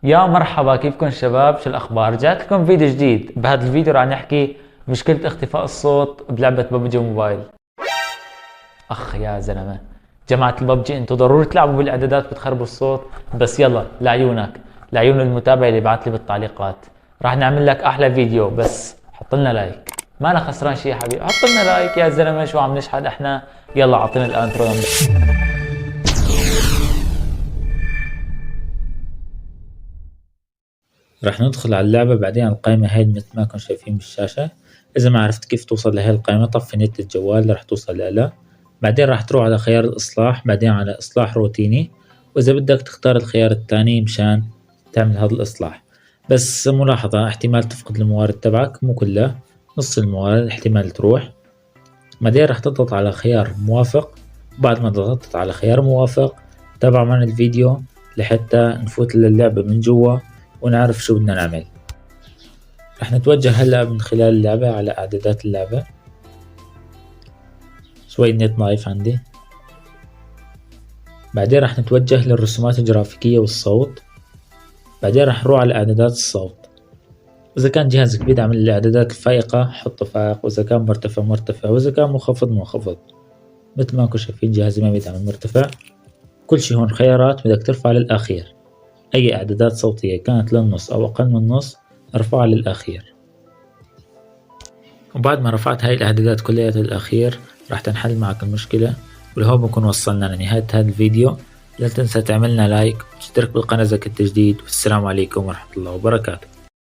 يا مرحبا، كيفكم شباب؟ شو الأخبار؟ رجعت لكم فيديو جديد. بهذا الفيديو راح نحكي مشكلة اختفاء الصوت بلعبة ببجي موبايل. أخ يا زلمة، جماعة الببجي انتوا ضروري تلعبوا بالإعدادات بتخربوا الصوت. بس يلا لعيونك، لعيون المتابع اللي بعت لي بالتعليقات، راح نعمل لك أحلى فيديو. بس حط لنا لايك، ما أنا خسران شيء يا حبيبي. حط لنا لايك يا زلمة، شو عم نشحد احنا؟ يلا أعطينا الانترو. راح ندخل على اللعبة، بعدين على القائمة هاي مثل ما كنتم شايفين بالشاشة. إذا ما عرفت كيف توصل لهي القائمة، طفي نت الجوال راح توصل لها. بعدين راح تروح على خيار الإصلاح، بعدين على إصلاح روتيني، وإذا بدك تختار الخيار التاني مشان تعمل هذا الإصلاح. بس ملاحظة، احتمال تفقد الموارد تبعك، مو كلها، نص الموارد احتمال تروح. بعدين راح تضغط على خيار موافق. بعد ما ضغطت على خيار موافق، تابع معنا الفيديو لحتى نفوت للعبة من جوا ونعرف شو بدنا نعمل. رح نتوجه هلأ من خلال اللعبة على إعدادات اللعبة. شوي النت ضعيف عندي. بعدين رح نتوجه للرسومات الجرافيكية والصوت. بعدين رح نروح على إعدادات الصوت. إذا كان جهازك بيدعم الإعدادات الفائقة حطه فائق، وإذا كان مرتفع مرتفع، وإذا كان منخفض منخفض. مثل ما انكم شايفين جهازي ما بيدعم المرتفع. كل شي هون خيارات، بدك ترفع للأخير. أي إعدادات صوتية كانت للنص أو أقل من النص ارفعها للأخير. وبعد ما رفعت هاي الإعدادات كلها للأخير راح تنحل معك المشكلة. ولهون بكون وصلنا لنهاية هذا الفيديو. لا تنسى تعملنا لايك وتشترك بالقناة إذا كنت جديد، والسلام عليكم ورحمة الله وبركاته.